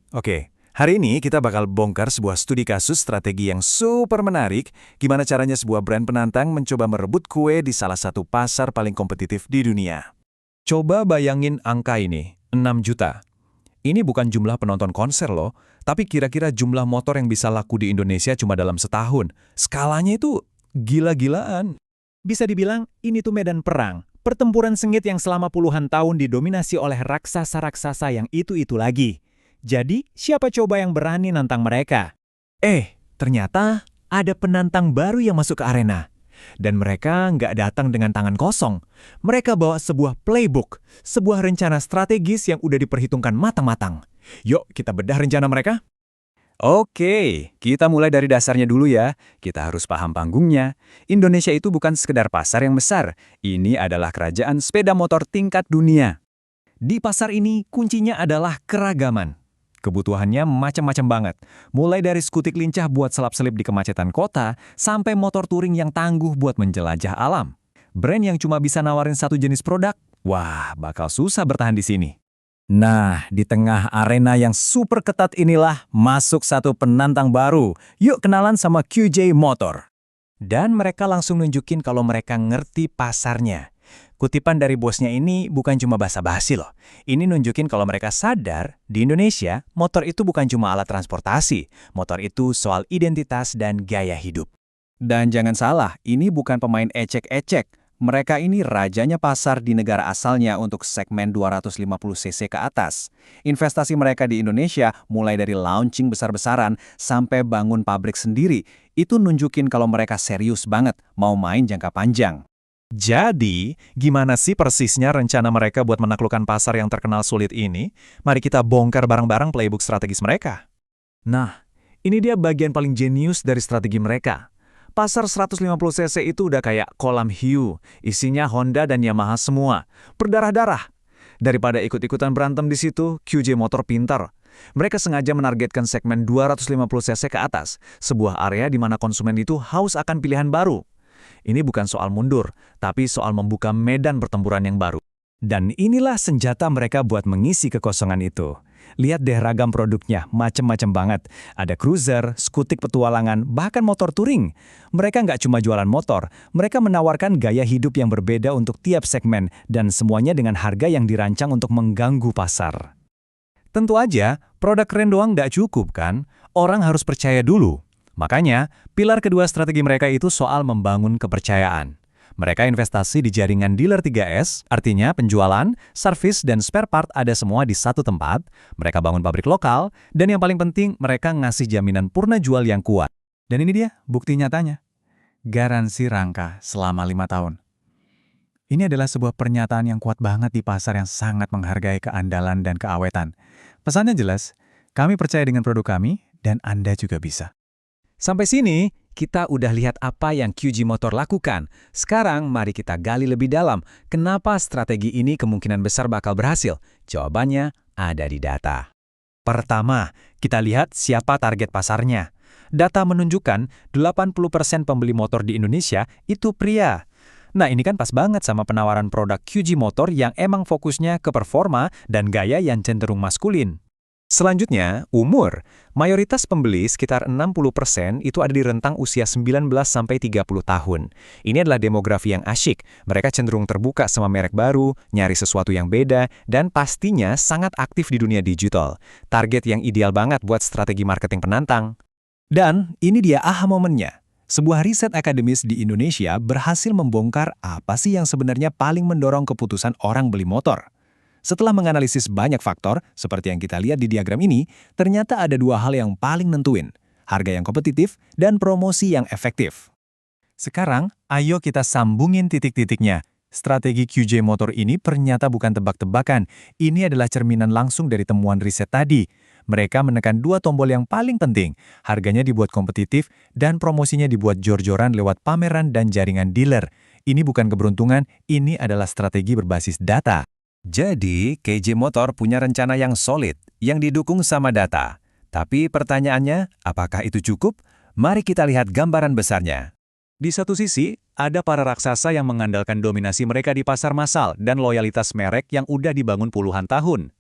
Oke, hari ini kita bakal bongkar sebuah studi kasus strategi yang super menarik, gimana caranya sebuah brand penantang mencoba merebut kue di salah satu pasar paling kompetitif di dunia. Coba bayangin angka ini, 6 juta. Ini bukan jumlah penonton konser loh, tapi kira-kira jumlah motor yang bisa laku di Indonesia cuma dalam setahun. Skalanya itu gila-gilaan. Bisa dibilang, ini tuh medan perang. Pertempuran sengit yang selama puluhan tahun didominasi oleh raksasa-raksasa yang itu-itu lagi. Jadi, siapa coba yang berani nantang mereka? Ternyata ada penantang baru yang masuk ke arena. Dan mereka nggak datang dengan tangan kosong. Mereka bawa sebuah playbook, sebuah rencana strategis yang udah diperhitungkan matang-matang. Yuk, kita bedah rencana mereka. Oke, kita mulai dari dasarnya dulu ya. Kita harus paham panggungnya. Indonesia itu bukan sekedar pasar yang besar. Ini adalah kerajaan sepeda motor tingkat dunia. Di pasar ini, kuncinya adalah keragaman. Kebutuhannya macam-macam banget. Mulai dari skutik lincah buat selap-selip di kemacetan kota, sampai motor touring yang tangguh buat menjelajah alam. Brand yang cuma bisa nawarin satu jenis produk, wah, bakal susah bertahan di sini. Nah, di tengah arena yang super ketat inilah masuk satu penantang baru. Yuk kenalan sama QJ Motor. Dan mereka langsung nunjukin kalau mereka ngerti pasarnya. Kutipan dari bosnya ini bukan cuma basa-basi loh. Ini nunjukin kalau mereka sadar, di Indonesia, motor itu bukan cuma alat transportasi. Motor itu soal identitas dan gaya hidup. Dan jangan salah, ini bukan pemain ecek-ecek. Mereka ini rajanya pasar di negara asalnya untuk segmen 250cc ke atas. Investasi mereka di Indonesia mulai dari launching besar-besaran sampai bangun pabrik sendiri. Itu nunjukin kalau mereka serius banget mau main jangka panjang. Jadi, gimana sih persisnya rencana mereka buat menaklukkan pasar yang terkenal sulit ini? Mari kita bongkar bareng-bareng playbook strategis mereka. Nah, ini dia bagian paling jenius dari strategi mereka. Pasar 150cc itu udah kayak kolam hiu, isinya Honda dan Yamaha semua. Berdarah-darah. Daripada ikut-ikutan berantem di situ, QJ Motor pintar. Mereka sengaja menargetkan segmen 250cc ke atas, sebuah area di mana konsumen itu haus akan pilihan baru. Ini bukan soal mundur, tapi soal membuka medan pertempuran yang baru. Dan inilah senjata mereka buat mengisi kekosongan itu. Lihat deh ragam produknya, macem-macem banget. Ada cruiser, skutik petualangan, bahkan motor touring. Mereka nggak cuma jualan motor, mereka menawarkan gaya hidup yang berbeda untuk tiap segmen, dan semuanya dengan harga yang dirancang untuk mengganggu pasar. Tentu aja, produk keren doang nggak cukup kan? Orang harus percaya dulu. Makanya, pilar kedua strategi mereka itu soal membangun kepercayaan. Mereka investasi di jaringan dealer 3S, artinya penjualan, servis, dan spare part ada semua di satu tempat. Mereka bangun pabrik lokal, dan yang paling penting, mereka ngasih jaminan purna jual yang kuat. Dan ini dia, bukti nyatanya. Garansi rangka selama 5 tahun. Ini adalah sebuah pernyataan yang kuat banget di pasar yang sangat menghargai keandalan dan keawetan. Pesannya jelas, kami percaya dengan produk kami, dan Anda juga bisa. Sampai sini, kita udah lihat apa yang QJ Motor lakukan. Sekarang, mari kita gali lebih dalam. Kenapa strategi ini kemungkinan besar bakal berhasil? Jawabannya ada di data. Pertama, kita lihat siapa target pasarnya. Data menunjukkan 80% pembeli motor di Indonesia itu pria. Nah, ini kan pas banget sama penawaran produk QJ Motor yang emang fokusnya ke performa dan gaya yang cenderung maskulin. Selanjutnya, umur. Mayoritas pembeli sekitar 60% itu ada di rentang usia 19-30 tahun. Ini adalah demografi yang asyik. Mereka cenderung terbuka sama merek baru, nyari sesuatu yang beda, dan pastinya sangat aktif di dunia digital. Target yang ideal banget buat strategi marketing penantang. Dan ini dia aha momennya. Sebuah riset akademis di Indonesia berhasil membongkar apa sih yang sebenarnya paling mendorong keputusan orang beli motor. Setelah menganalisis banyak faktor, seperti yang kita lihat di diagram ini, ternyata ada dua hal yang paling nentuin, harga yang kompetitif dan promosi yang efektif. Sekarang, ayo kita sambungin titik-titiknya. Strategi QJ Motor ini ternyata bukan tebak-tebakan, ini adalah cerminan langsung dari temuan riset tadi. Mereka menekan dua tombol yang paling penting, harganya dibuat kompetitif dan promosinya dibuat jor-joran lewat pameran dan jaringan dealer. Ini bukan keberuntungan, ini adalah strategi berbasis data. Jadi, QJ Motor punya rencana yang solid, yang didukung sama data. Tapi pertanyaannya, apakah itu cukup? Mari kita lihat gambaran besarnya. Di satu sisi, ada para raksasa yang mengandalkan dominasi mereka di pasar massal dan loyalitas merek yang udah dibangun puluhan tahun.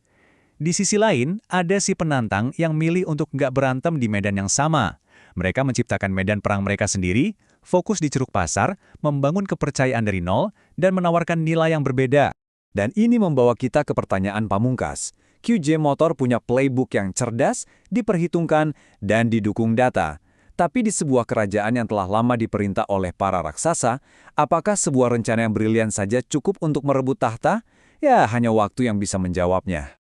Di sisi lain, ada si penantang yang milih untuk nggak berantem di medan yang sama. Mereka menciptakan medan perang mereka sendiri, fokus di ceruk pasar, membangun kepercayaan dari nol, dan menawarkan nilai yang berbeda. Dan ini membawa kita ke pertanyaan pamungkas. QJ Motor punya playbook yang cerdas, diperhitungkan, dan didukung data. Tapi di sebuah kerajaan yang telah lama diperintah oleh para raksasa, apakah sebuah rencana yang brilian saja cukup untuk merebut tahta? Ya, hanya waktu yang bisa menjawabnya.